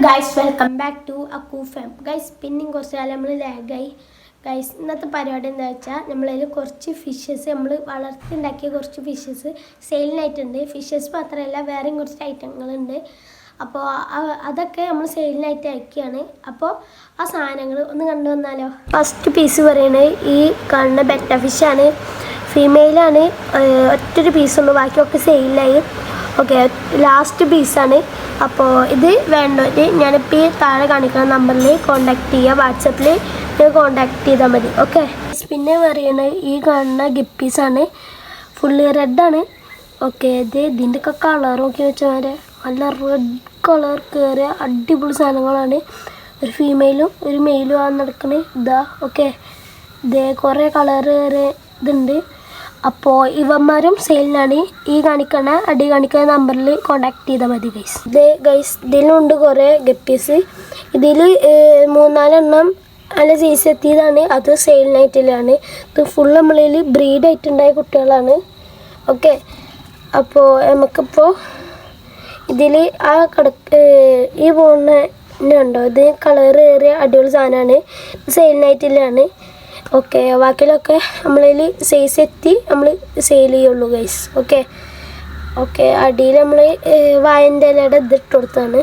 Guys welcome back to Akku farm. Guys പിന്നെയും കുറച്ച് കാലം നമ്മൾ ലാഗായി. ഗൈസ് ഇന്നത്തെ പരിപാടി എന്താ വെച്ചാൽ നമ്മളതിൽ കുറച്ച് ഫിഷസ് നമ്മൾ വളർത്തിണ്ടാക്കിയ കുറച്ച് ഫിഷസ് സെയിലിനായിട്ടുണ്ട്. ഫിഷസ് മാത്രമല്ല വേറെയും കുറച്ച് ഐറ്റങ്ങളുണ്ട്. അപ്പോൾ അതൊക്കെ നമ്മൾ സെയിലിനായിട്ട് അയക്കുകയാണ്. അപ്പോൾ ആ സാധനങ്ങൾ ഒന്ന് കണ്ടു വന്നാലോ. ഫസ്റ്റ് പീസ് പറയുന്നത് ഈ കാണുന്ന ബെറ്റ ഫിഷാണ്. ഫീമെയിലാണ്. ഒറ്റൊരു പീസുള്ളൂ, ബാക്കിയൊക്കെ സെയിലായി. ഓക്കെ, ലാസ്റ്റ് പീസാണ്. അപ്പോൾ ഇത് വേണ്ടവർ ഞാനിപ്പോൾ ഈ താഴെ കാണിക്കുന്ന നമ്പറിൽ കോൺടാക്ട് ചെയ്യുക. വാട്സപ്പിൽ കോൺടാക്ട് ചെയ്താൽ മതി. ഓക്കെ, പിന്നെ പറയുന്നത് ഈ കാണുന്ന ഗപ്പീസാണ്. ഫുള്ളി റെഡാണ്. ഓക്കെ, ഇതിൻ്റെയൊക്കെ കളർ നോക്കി വെച്ചാൽ നല്ല റെഡ് കളർ കയറിയ അടിപൊളി സാധനങ്ങളാണ്. ഒരു ഫീമെയിലും ഒരു മെയിലും ആണ് നടക്കുന്നത്. ഇതാ ഓക്കെ, കുറേ കളർ കയറിയ ഇതുണ്ട്. അപ്പോൾ ഇവന്മാരും സെയിലിനാണ്. ഈ അടി കാണിക്കുന്ന നമ്പറിൽ കോൺടാക്ട് ചെയ്താൽ മതി ഗൈസ്. ഇതിലുണ്ട് കുറേ ഗപ്പീസ്. ഇതിൽ 3-4 നല്ല സൈസ് എത്തിയതാണ്. അത് സെയിലിനായിട്ടില്ലാണ്. ഇത് ഫുൾ നമ്മളിൽ ബ്രീഡായിട്ടുണ്ടായ കുട്ടികളാണ്. ഓക്കെ, അപ്പോൾ നമുക്കിപ്പോൾ ഇതിൽ ഈ പോകുന്നുണ്ടോ, ഇത് കളർ ഏറിയ അടിപൊളി സാധനമാണ്. സെയിലിനായിട്ടില്ലാണ്. ഓക്കെ, ബാക്കിയിലൊക്കെ നമ്മളിൽ സൈസ് എത്തി നമ്മൾ സെയിൽ ചെയ്യുള്ളൂ ഗൈസ്. ഓക്കെ, അടിയിൽ നമ്മൾ വായൻ്റെ ഇലയുടെ ഇതിട്ട് കൊടുത്താണ്.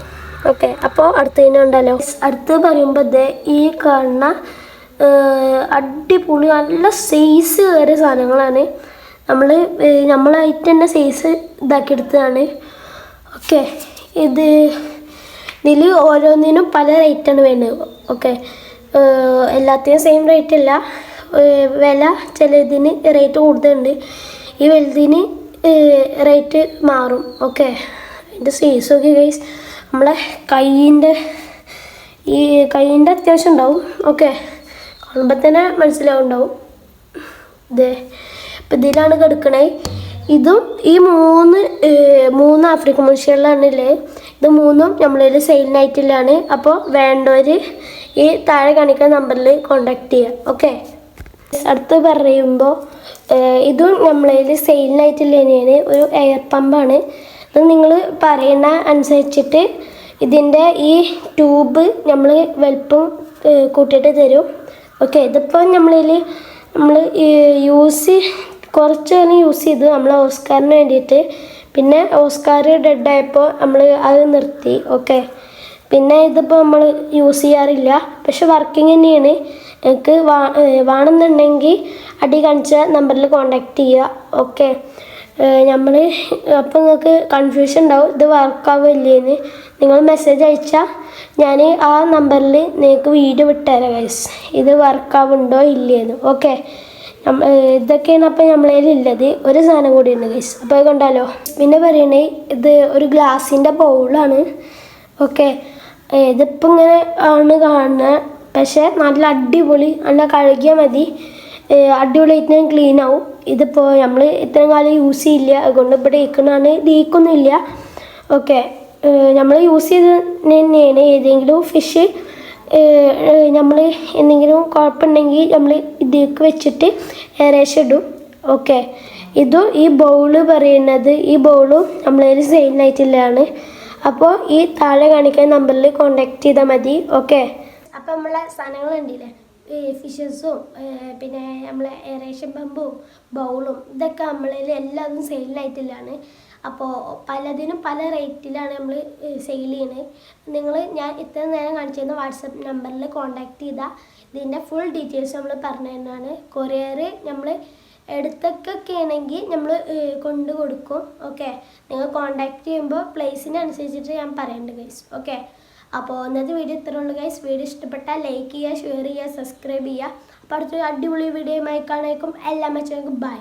ഓക്കെ, അപ്പോൾ അടുത്തതിനുണ്ടല്ലോ. അടുത്ത് പറയുമ്പോൾ ഈ കാണുന്ന അടിപൊളി നല്ല സൈസ് കയറിയ സാധനങ്ങളാണ്. നമ്മളായിട്ട് തന്നെ സൈസ് ഇതാക്കിയെടുത്തതാണ്. ഓക്കെ, ഇതിൽ ഓരോന്നിനും പല റേറ്റാണ് വേണ്ടത്. ഓക്കെ, എല്ലാത്തിനും സെയിം റേറ്റ് അല്ല. വില ചിലതിന് റേറ്റ് കൂടുതലുണ്ട്. ഈ വലുതിന് റേറ്റ് മാറും. ഓക്കെ, അതിൻ്റെ സൈസൊക്കെ ഗൈസ് നമ്മളെ കയ്യിൻ്റെ അത്യാവശ്യം ഉണ്ടാവും. ഓക്കെ, കാണുമ്പോൾ തന്നെ മനസ്സിലാവുണ്ടാവും. ഇപ്പം ഇതിലാണ് കിടക്കണേ. ഇതും ഈ മൂന്ന് ആഫ്രിക്കൻ മനുഷ്യരിലാണല്ലേ. ഇത് മൂന്നും നമ്മളിൽ സെയിലിനായിട്ടില്ലാണ്. അപ്പോൾ വേണ്ടവർ ഈ താഴെ കാണിക്കുന്ന നമ്പറിൽ കോൺടാക്ട് ചെയ്യുക. ഓക്കെ, അടുത്ത് പറയുമ്പോൾ ഇതും നമ്മളതിൽ സെയിലിനായിട്ടില്ല തന്നെയാണ്. ഒരു എയർ പമ്പാണ്. ഇത് നിങ്ങൾ പറയുന്ന അനുസരിച്ചിട്ട് ഇതിൻ്റെ ഈ ട്യൂബ് നമ്മൾ വലുപ്പം കൂട്ടിയിട്ട് തരും. ഓക്കെ, ഇതിപ്പോൾ നമ്മൾ കുറച്ച് യൂസ് ചെയ്തു നമ്മൾ ഓസ്കാറിന് വേണ്ടിയിട്ട്. പിന്നെ ഓസ്കാർ ഡെഡായപ്പോൾ നമ്മൾ അത് നിർത്തി. ഓക്കെ, പിന്നെ ഇതിപ്പോൾ നമ്മൾ യൂസ് ചെയ്യാറില്ല. പക്ഷെ വർക്കിംഗ് തന്നെയാണ്. എനിക്ക് വേണമെന്നുണ്ടെങ്കിൽ അടി കാണിച്ച നമ്പറിൽ കോൺടാക്ട് ചെയ്യുക. ഓക്കെ, അപ്പോൾ നിങ്ങൾക്ക് കൺഫ്യൂഷൻ ഉണ്ടാവും ഇത് വർക്കാവില്ലേന്ന്. നിങ്ങൾ മെസ്സേജ് അയച്ചാൽ ഞാൻ ആ നമ്പറിൽ നിങ്ങൾക്ക് വീഡിയോ വിട്ടുതരാം ഗൈസ്, ഇത് വർക്കാവുണ്ടോ ഇല്ലേന്ന്. ഓക്കെ, ഇതൊക്കെയാണ് അപ്പോൾ നമ്മളതിലുള്ളത്. ഒരു സാധനം കൂടി ഉണ്ട് ഗൈസ്, അപ്പോൾ അത് കണ്ടാലോ. പിന്നെ പറയണേ ഇത് ഒരു ഗ്ലാസിൻ്റെ ബൗളാണ്. ഓക്കെ, ഇതിപ്പോൾ ഇങ്ങനെ ആണ് കാണുന്നത്. പക്ഷേ നല്ല അടിപൊളി, നല്ല കഴുകിയാൽ മതി. അടിപൊളിയായിട്ട് ക്ലീൻ ആവും. ഇതിപ്പോൾ നമ്മൾ ഇത്രയും കാലം യൂസ് ചെയ്യില്ല, അതുകൊണ്ട് ഇപ്പോൾ ഡേക്കുന്നതാണ്. ലീക്കൊന്നുമില്ല. ഓക്കെ, നമ്മൾ യൂസ് ചെയ്ത് തന്നെയാണ്. ഏതെങ്കിലും ഫിഷ് നമ്മൾ എന്തെങ്കിലും കുഴപ്പമുണ്ടെങ്കിൽ നമ്മൾ ഇതിലേക്ക് വെച്ചിട്ട് ഏകദേശം ഇടും. ഓക്കെ, ഈ ബൗള് പറയുന്നത് ഈ ബൗളും നമ്മളതിൽ സെയിലിനായിട്ടുള്ളതാണ്. അപ്പോൾ ഈ താഴെ കാണിക്കുന്ന നമ്പറിൽ കോൺടാക്ട് ചെയ്താൽ മതി. ഓക്കെ, അപ്പോൾ നമ്മളെ സാധനങ്ങൾ ഉണ്ടല്ലേ, ഈ ഫിഷസും പിന്നെ നമ്മളെ എറേഷൻ പമ്പും ബൗളും ഇതൊക്കെ നമ്മളതിൽ എല്ലാതും സെയിലിനായിട്ടില്ലാണ്. അപ്പോൾ പലതിനും പല റേറ്റിലാണ് നമ്മൾ സെയിൽ ചെയ്യുന്നത്. ഞാൻ ഇത്ര നേരം കാണിച്ചിരുന്ന വാട്സപ്പ് നമ്പറിൽ കോൺടാക്ട് ചെയ്താൽ ഇതിൻ്റെ ഫുൾ ഡീറ്റെയിൽസ് നമ്മൾ പറഞ്ഞു തരുന്നതാണ്. കൊറിയർ നമ്മൾ എടുത്തൊക്കെ ആണെങ്കിൽ നമ്മൾ കൊണ്ടു കൊടുക്കും. ഓക്കെ, നിങ്ങൾ കോൺടാക്ട് ചെയ്യുമ്പോൾ പ്ലേസിനനുസരിച്ചിട്ട് ഞാൻ പറയുന്നുണ്ട് ഗൈസ്. ഓക്കെ, അപ്പോൾ ഇന്നത്തെ വീഡിയോ ഇത്രേ ഉള്ളൂ ഗൈസ്. വീഡിയോ ഇഷ്ടപ്പെട്ടാൽ ലൈക്ക് ചെയ്യുക, ഷെയർ ചെയ്യുക, സബ്സ്ക്രൈബ് ചെയ്യുക. അപ്പോൾ അടുത്തൊരു അടിപൊളി വീഡിയോയുമായി കാണാനായിരിക്കും. എല്ലാ മച്ചങ്ങൾക്കും ബൈ.